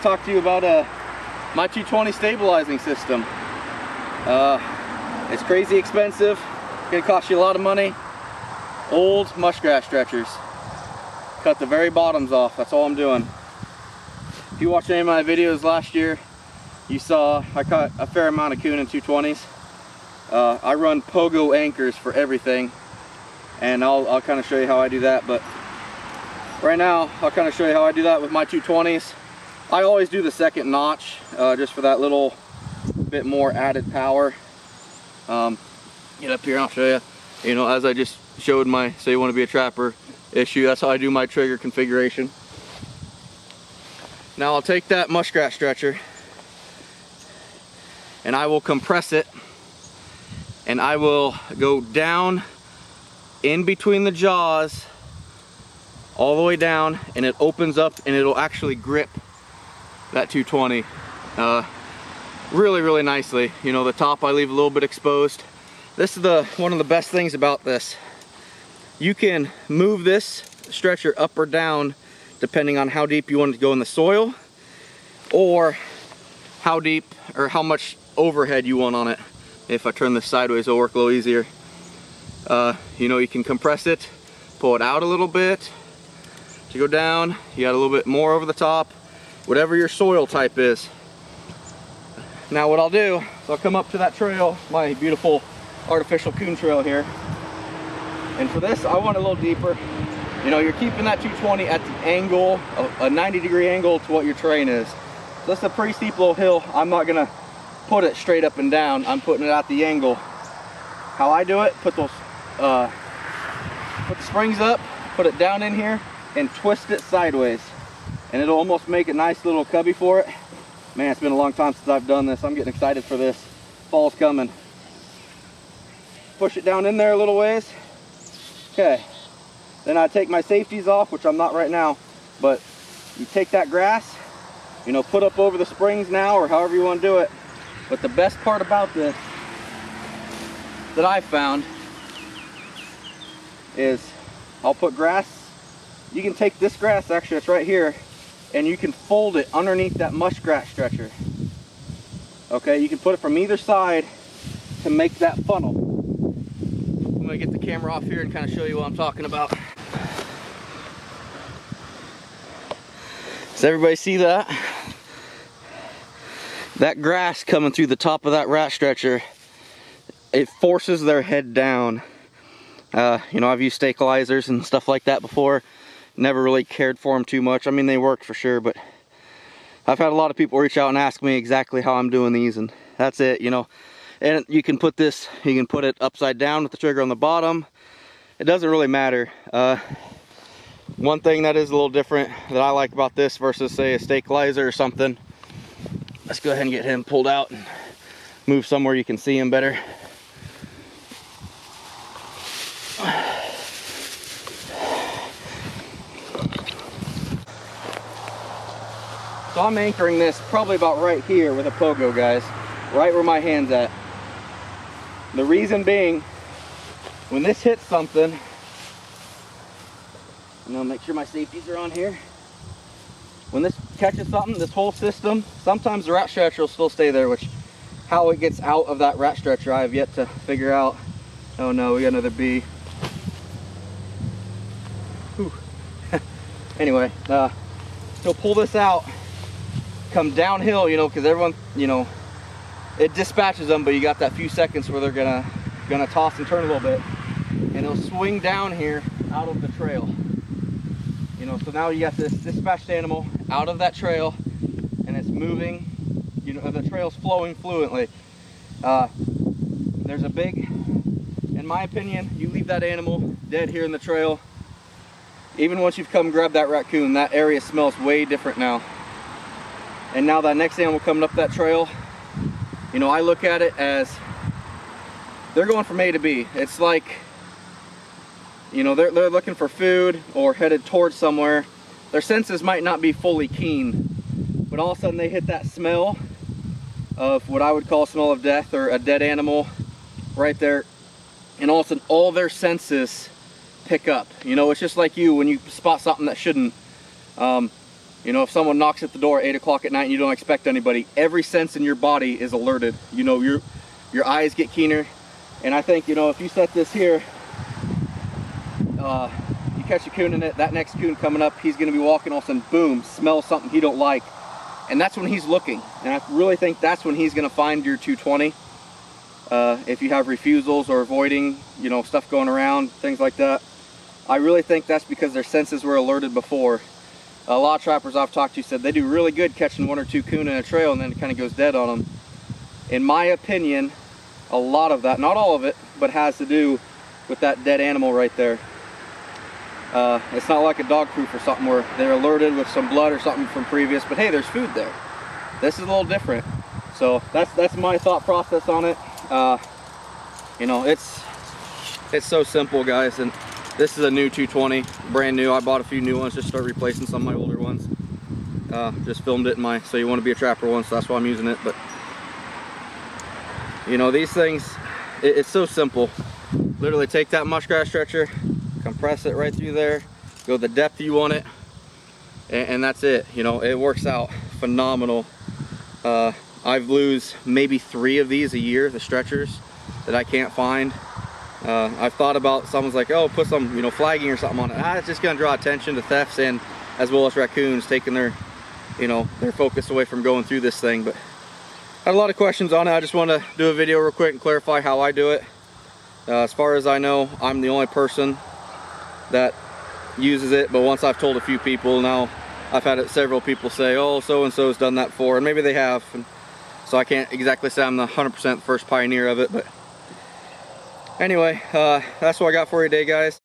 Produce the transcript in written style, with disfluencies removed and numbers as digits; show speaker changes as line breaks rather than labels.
Talk to you about my 220 stabilizing system. It's crazy expensive, gonna cost you a lot of money. Old muskrat stretchers. Cut the very bottoms off, that's all I'm doing. If you watched any of my videos last year, you saw I cut a fair amount of coon in 220s. I run pogo anchors for everything, and I'll kind of show you how I do that, but right now I'll kind of show you how I do that with my 220s. I always do the second notch just for that little bit more added power. Get up here and I'll show you. You know, as I just showed my say you want to be a trapper issue, that's how I do my trigger configuration. Now I'll take that muskrat stretcher and I will compress it, and I will go down in between the jaws all the way down, and it opens up and it'll actually grip that 220 really nicely. You know, the top I leave a little bit exposed. This is one of the best things about this. You can move this stretcher up or down depending on how deep you want it to go in the soil, or how deep or how much overhead you want on it. If I turn this sideways, it'll work a little easier. You know, you can compress it, pull it out a little bit to go down. You got a little bit more over the top, whatever your soil type is. Now what I'll do is I'll come up to that trail, my beautiful artificial coon trail here, and for this I want it a little deeper. You know, you're keeping that 220 at the angle, a 90-degree angle to what your terrain is. So this is a pretty steep little hill. I'm not gonna put it straight up and down, I'm putting it at the angle. How I do it, put the springs up, put it down in here, and twist it sideways, and it'll almost make a nice little cubby for it. Man, it's been a long time since I've done this. I'm getting excited for this. Fall's coming. Push it down in there a little ways. Okay. Then I take my safeties off, which I'm not right now, but you take that grass, you know, put up over the springs now, or however you want to do it. But the best part about this that I found is I'll put grass. You can take this grass, actually it's right here, and you can fold it underneath that muskrat stretcher. Okay, you can put it from either side to make that funnel. I'm gonna get the camera off here and kind of show you what I'm talking about. Does everybody see that? That grass coming through the top of that rat stretcher, it forces their head down. You know, I've used stabilizers and stuff like that before. Never really cared for them too much. I mean, they worked for sure, but I've had a lot of people reach out and ask me exactly how I'm doing these, and that's it, you know. And you can put this, you can put it upside down with the trigger on the bottom. It doesn't really matter. One thing that is a little different that I like about this versus, say, a stabilizer or something. Let's go ahead and get him pulled out and move somewhere you can see him better. So I'm anchoring this probably about right here with a pogo, guys. Right where my hand's at. The reason being, when this hits something, you know, make sure my safeties are on here. When this catches something, this whole system, sometimes the rat stretcher will still stay there, which how it gets out of that rat stretcher I have yet to figure out. Oh no, we got another bee. Whew. Anyway, so pull this out, come downhill, you know, because everyone, you know, it dispatches them, but you got that few seconds where they're gonna toss and turn a little bit, and it'll swing down here out of the trail. You know, so now you got this dispatched animal out of that trail, and it's moving. You know, the trail's flowing fluently. There's a big, in my opinion, you leave that animal dead here in the trail. Even once you've come grab that raccoon, that area smells way different now. And now that next animal coming up that trail, you know, I look at it as they're going from A to B. It's like, you know, they're looking for food or headed towards somewhere. Their senses might not be fully keen, but all of a sudden they hit that smell of what I would call a smell of death or a dead animal right there, and all of a sudden all their senses pick up. You know, it's just like you when you spot something that shouldn't. You know, if someone knocks at the door at 8 o'clock at night and you don't expect anybody, every sense in your body is alerted. You know, your eyes get keener. And I think, you know, if you set this here, you catch a coon in it, that next coon coming up, he's gonna be walking, all of a sudden, boom, smells something he don't like. And that's when he's looking. And I really think that's when he's gonna find your 220. If you have refusals or avoiding, you know, stuff going around, things like that. I really think that's because their senses were alerted before. A lot of trappers I've talked to said they do really good catching 1 or 2 coon in a trail and then it kind of goes dead on them. In my opinion, a lot of that, not all of it, but has to do with that dead animal right there. It's not like a dog proof or something where they're alerted with some blood or something from previous, but hey, there's food there. This is a little different. So that's my thought process on it. You know, it's so simple, guys. And this is a new 220, brand new. I bought a few new ones, just start replacing some of my older ones. Just filmed it in my So You Want to Be a Trapper one, so that's why I'm using it. But you know, these things, it's so simple. Literally take that muskrat stretcher, compress it right through there, go the depth you want it, and that's it. You know, it works out phenomenal. I lose maybe 3 of these a year, the stretchers that I can't find. I've thought about, someone's like, oh, put some, you know, flagging or something on it. It's just gonna draw attention to thefts, and as well as raccoons taking their, you know, their focus away from going through this thing. But I had a lot of questions on it. I just want to do a video real quick and clarify how I do it. As far as I know, I'm the only person that uses it, but once I've told a few people, now I've had several people say, oh, so-and-so's done that before, and maybe they have. And so I can't exactly say I'm the 100% first pioneer of it, but anyway, that's what I got for you today, guys.